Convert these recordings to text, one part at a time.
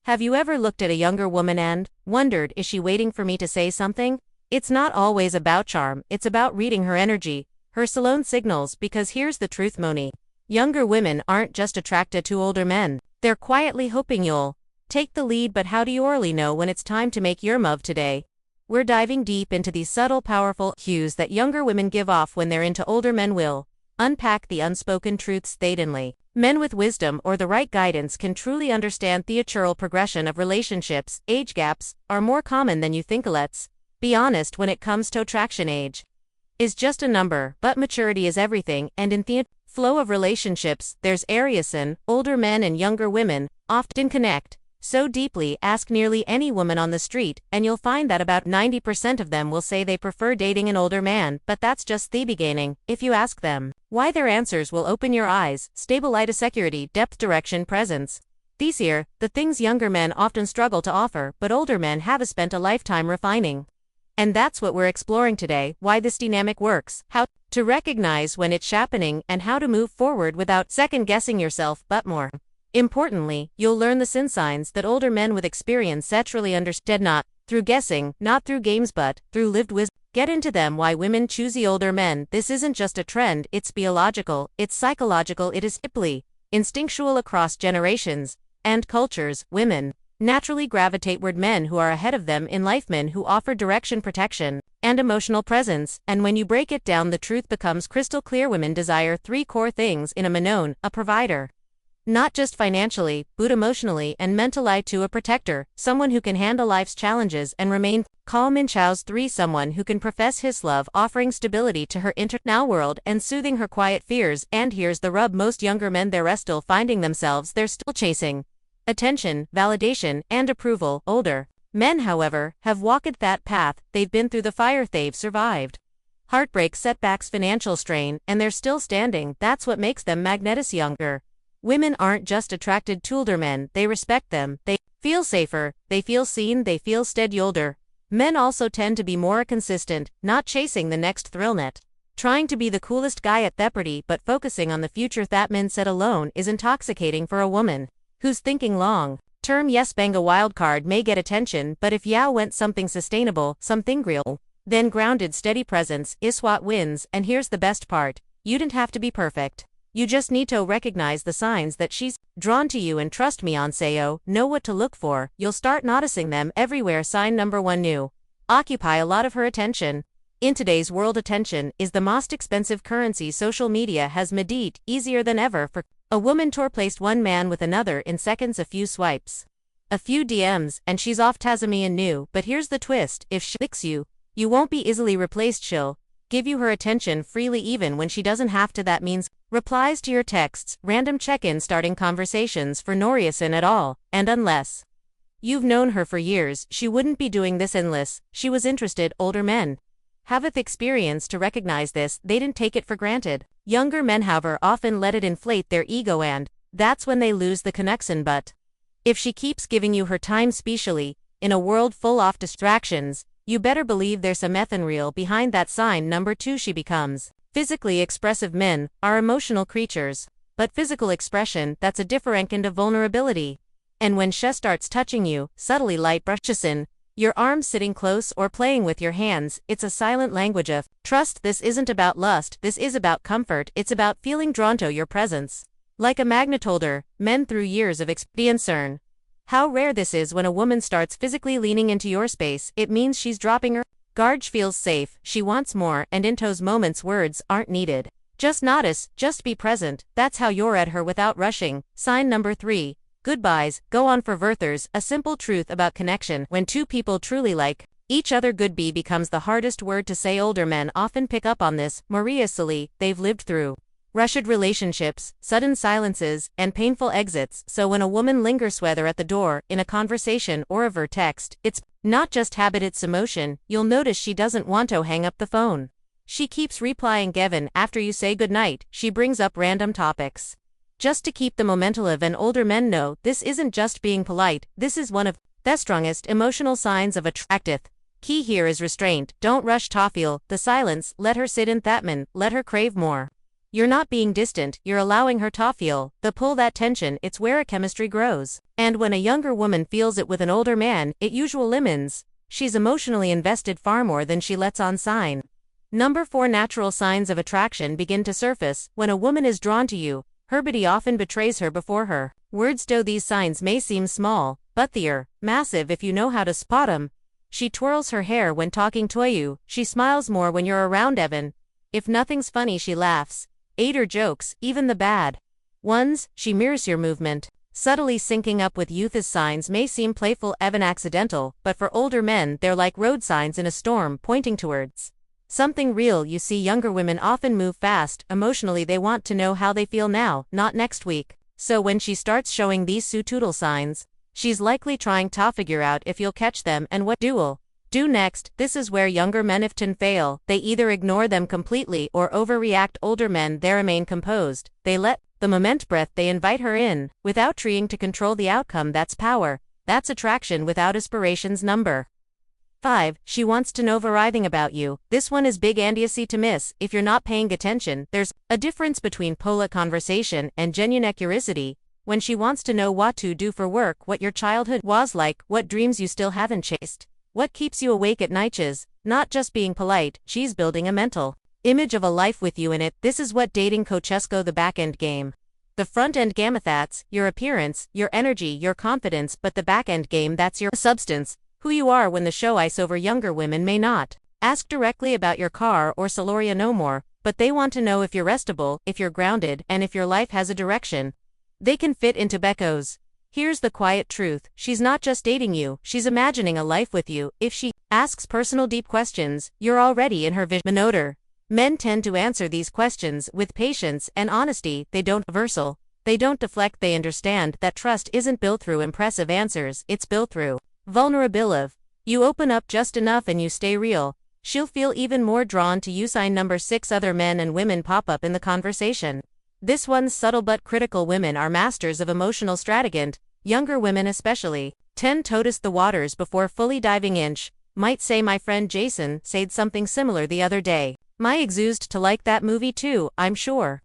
Have you ever looked at a younger woman and wondered, is she waiting for me to say something? It's not always about charm, it's about reading her energy, her salon signals, because here's the truth, Moni. Younger women aren't just attracted to older men. They're quietly hoping you'll take the lead, but how do you really know when it's time to make your move today? We're diving deep into these subtle, powerful cues that younger women give off when they're into older men. Will unpack the unspoken truths statingly. Men with wisdom or the right guidance can truly understand the natural progression of relationships. Age gaps are more common than you think. Let's be honest, when it comes to attraction, age is just a number, but maturity is everything, and in the flow of relationships, there's irresistible. Older men and younger women often connect so deeply. Ask nearly any woman on the street, and you'll find that about 90% of them will say they prefer dating an older man, but that's just the beginning. If you ask them why, their answers will open your eyes. Stability, security, depth, direction, presence. These here, the things younger men often struggle to offer, but older men have spent a lifetime refining. And that's what we're exploring today: why this dynamic works, how to recognize when it's happening, and how to move forward without second-guessing yourself. But more importantly, you'll learn the signs that older men with experience naturally understand, not through guessing, not through games, but through lived wisdom. Get into them. Why women choose the older men. This isn't just a trend, it's biological, it's psychological, it is deeply instinctual across generations and cultures. Women naturally gravitate toward men who are ahead of them in life, men who offer direction, protection, and emotional presence. And when you break it down, the truth becomes crystal clear. Women desire three core things in a man: a provider, not just financially, but emotionally and mentally too; a protector, someone who can handle life's challenges and remain calm in chaos; 3, someone who can profess his love, offering stability to her internal world and soothing her quiet fears. And here's the rub: most younger men, they're still finding themselves, they're still chasing attention, validation, and approval. Older men, however, have walked that path. They've been through the fire, they've survived heartbreak, setbacks, financial strain, and they're still standing. That's what makes them magnetic. Younger women aren't just attracted to older men, they respect them, they feel safer, they feel seen, they feel steady. Older men also tend to be more consistent, not chasing the next thrill net, trying to be the coolest guy at the party, but focusing on the future. That mindset alone is intoxicating for a woman who's thinking long term. Yes, bang, a wild card may get attention, but if Yao went something sustainable, something real, then grounded, steady presence is what wins. And here's the best part: you didn't have to be perfect. You just need to recognize the signs that she's drawn to you, and trust me, Anseo, know what to look for. You'll start noticing them everywhere. Sign number 1: new. Occupy a lot of her attention. In today's world, attention is the most expensive currency. Social media has made it easier than ever for a woman to replace one man with another in seconds. A few swipes, a few DMs, and she's off Tasmania new. But here's the twist: if she licks you, you won't be easily replaced. She'll give you her attention freely even when she doesn't have to. That means replies to your texts, random check-ins, starting conversations for no reason at all. And unless you've known her for years, she wouldn't be doing this unless she was interested. Older men have the experience to recognize this, they didn't take it for granted. Younger men, however, often let it inflate their ego, and that's when they lose the connection. But if she keeps giving you her time, especially in a world full of distractions, you better believe there's some methane real behind that. Sign number 2: she becomes physically expressive. Men are emotional creatures, but physical expression, that's a different kind of vulnerability. And when she starts touching you, subtly, light brushes in your arms, sitting close, or playing with your hands, it's a silent language of trust. This isn't about lust, this is about comfort. It's about feeling drawn to your presence like a magnet. Older men, through years of experience, learn how rare this is. When a woman starts physically leaning into your space, it means she's dropping her guard. She feels safe, she wants more, and in those moments words aren't needed. Just notice, just be present. That's how you're at her without rushing. Sign number 3: goodbyes go on for Verthers. A simple truth about connection: when two people truly like each other, goodbye becomes the hardest word to say. Older men often pick up on this. Maria Sully, they've lived through rushed relationships, sudden silences, and painful exits. So when a woman lingers, whether at the door, in a conversation, or over text, it's not just habit, it's emotion. You'll notice she doesn't want to hang up the phone. She keeps replying Gavin after you say goodnight. She brings up random topics just to keep the momentum alive. And older men know this isn't just being polite, this is one of the strongest emotional signs of attractive. Key here is restraint. Don't rush to feel the silence, let her sit in that man, let her crave more. You're not being distant, you're allowing her to feel the pull, that tension. It's where a chemistry grows. And when a younger woman feels it with an older man, it usually lemons. She's emotionally invested far more than she lets on sign. Number 4. Natural signs of attraction begin to surface. When a woman is drawn to you, her body often betrays her before her words do. These signs may seem small, but they're massive if you know how to spot them. She twirls her hair when talking to you. She smiles more when you're around Evan. If nothing's funny, she laughs. 8. Her jokes, even the bad ones. She mirrors your movement, subtly syncing up with youth's signs may seem playful, even accidental, but for older men they're like road signs in a storm pointing towards something real. You see, younger women often move fast. Emotionally, they want to know how they feel now, not next week. So when she starts showing these subtle signs, she's likely trying to figure out if you'll catch them and what you'll do next. This is where younger men often fail. They either ignore them completely or overreact. Older men, they remain composed. They let the moment breath. They invite her in without trying to control the outcome. That's power. That's attraction without aspirations. Number 5. She wants to know everything about you. This one is big and easy to miss if you're not paying attention. There's a difference between polite conversation and genuine curiosity. When she wants to know what to do for work, what your childhood was like, what dreams you still haven't chased, what keeps you awake at night. She's not just being polite, she's building a mental image of a life with you in it. This is what dating coaches call the back-end game. The front-end game, that's your appearance, your energy, your confidence, but the back-end game, that's your substance, who you are when the show ice over. Younger women may not ask directly about your car or salary no more, but they want to know if you're restable, if you're grounded, and if your life has a direction they can fit into. Beckos. Here's the quiet truth. She's not just dating you, she's imagining a life with you. If she asks personal deep questions, you're already in her vision. Older men tend to answer these questions with patience and honesty. They don't versal. They don't deflect. They understand that trust isn't built through impressive answers, it's built through vulnerability. You open up just enough and you stay real, she'll feel even more drawn to you. Sign number 6. Other men and women pop up in the conversation. This one's subtle but critical. Women are masters of emotional strategy. Younger women especially tend to notice the waters before fully diving in. Might say, my friend Jason said something similar the other day. My ex used to like that movie too, I'm sure.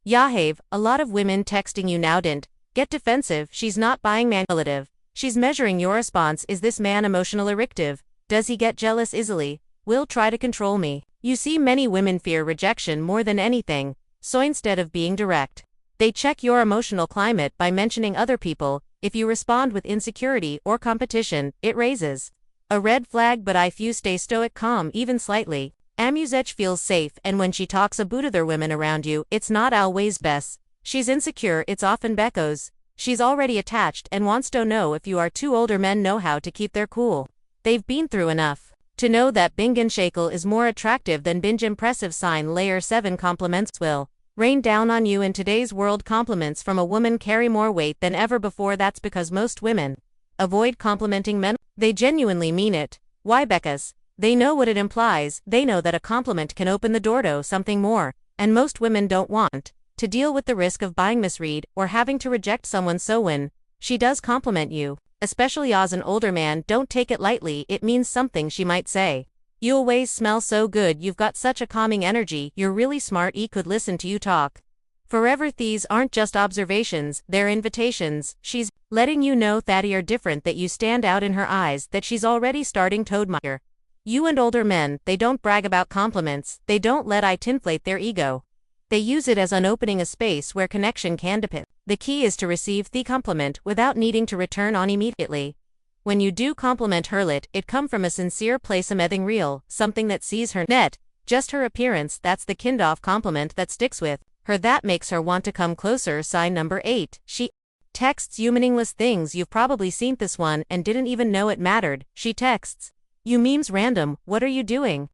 Yahave, a lot of women texting you now didn't get defensive. She's not buying manipulative. She's measuring your response. Is this man emotional addictive? Does he get jealous easily? Will try to control me? You see, many women fear rejection more than anything. So instead of being direct, they check your emotional climate by mentioning other people. If you respond with insecurity or competition, it raises a red flag. But if you stay stoic, calm, even slightly amused, feels safe. And when she talks about other women around you, it's not always Bess. She's insecure, it's often Beckos. She's already attached and wants to know if you are. Two older men know how to keep their cool. They've been through enough to know that Bing and Shakel is more attractive than binge. Impressive. Sign layer 7. Compliments will rain down on you in today's world. Compliments from a woman carry more weight than ever before. That's because most women avoid complimenting men. They genuinely mean it. Why? Because they know what it implies. They know that a compliment can open the door to something more, and most women don't want to deal with the risk of being misread or having to reject someone. So when she does compliment you, especially as an older man, don't take it lightly. It means something. She might say, "You always smell so good, you've got such a calming energy, you're really smart, could listen to you talk forever." These aren't just observations, they're invitations. She's letting you know that you're different, that you stand out in her eyes, that she's already starting to admire you. And older men, they don't brag about compliments, they don't let it inflate their ego. They use it as an opening, a space where connection can deepen. The key is to receive the compliment without needing to return on immediately. When you do compliment her, let it come from a sincere place, something real, something that sees her net, just her appearance. That's the kind of compliment that sticks with her, that makes her want to come closer. Sign number 8. She texts you meaningless things. You've probably seen this one and didn't even know it mattered. She texts you memes random. What are you doing?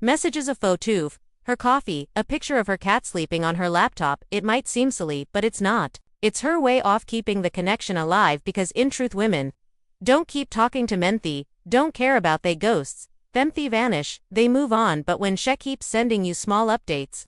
Messages a photo of her coffee, a picture of her cat sleeping on her laptop. It might seem silly, but it's not. It's her way of keeping the connection alive, because in truth, women don't keep talking to men. They don't care about they ghosts. Them they vanish, they move on. But when she keeps sending you small updates,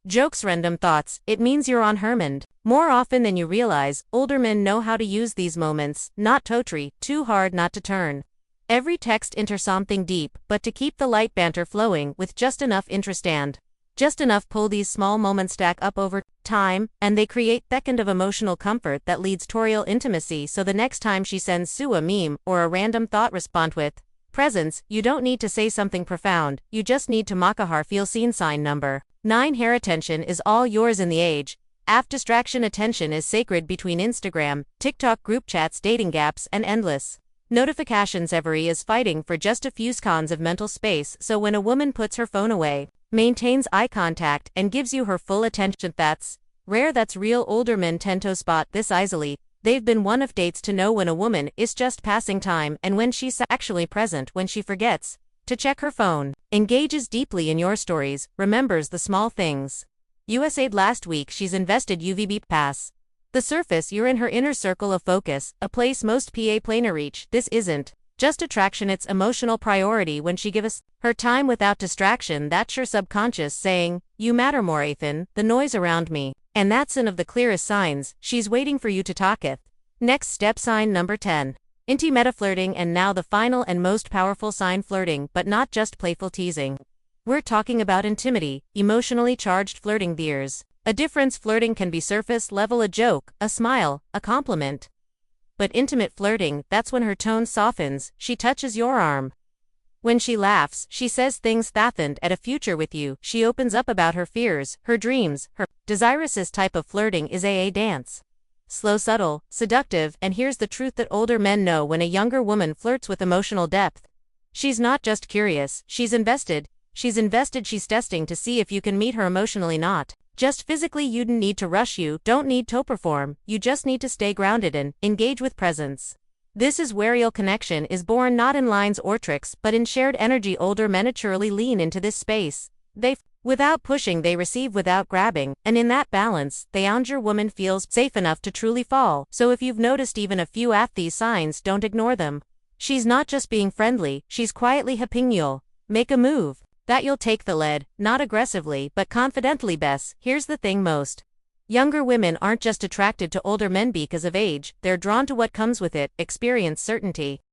jokes, random thoughts, it means you're on her mind more often than you realize. Older men know how to use these moments, not to try too hard, not to turn every text into something deep, but to keep the light banter flowing with just enough interest and Just enough pull these small moments stack up over time, and they create second of emotional comfort that leads to real intimacy. So the next time she sends Sue a meme or a random thought, respond with presence. You don't need to say something profound, you just need to makahar feel seen. Sign number 9. Hair attention is all yours in the age. App distraction. Attention is sacred between Instagram, TikTok group chats, dating apps, and endless notifications. Every is fighting for just a few seconds of mental space. So when a woman puts her phone away, maintains eye contact, and gives you her full attention, that's rare, that's real. Older men tend to spot this easily. They've been one of dates to know when a woman is just passing time and when she's actually present, when she forgets to check her phone, engages deeply in your stories, remembers the small things. USA'd last week she's invested UVB pass. The surface, you're in her inner circle of focus, a place most PA planar reach. This isn't just attraction, it's emotional priority. When she gives us her time without distraction, that's your subconscious saying, you matter more Ethan, the noise around me. And that's one of the clearest signs, she's waiting for you to talketh. Next step. Sign number 10. Inti-meta flirting. And now the final and most powerful sign, flirting, but not just playful teasing. We're talking about intimity, emotionally charged flirting. There's a difference. Flirting can be surface level, a joke, a smile, a compliment. But intimate flirting, that's when her tone softens, she touches your arm. When she laughs, she says things that hint at a future with you, she opens up about her fears, her dreams, her desires. This type of flirting is a dance. Slow, subtle, seductive, and here's the truth that older men know: when a younger woman flirts with emotional depth, she's not just curious, she's invested, she's testing to see if you can meet her emotionally, not just physically. You don't need to rush, you don't need to perform, you just need to stay grounded and engage with presence. This is where real connection is born, not in lines or tricks, but in shared energy. Older men naturally lean into this space. They without pushing, they receive without grabbing, and in that balance, the younger woman feels safe enough to truly fall. So if you've noticed even a few of these signs, don't ignore them. She's not just being friendly, she's quietly helping you make a move that you'll take the lead, not aggressively, but confidently. Bess, here's the thing: most younger women aren't just attracted to older men because of age, they're drawn to what comes with it: experience, certainty,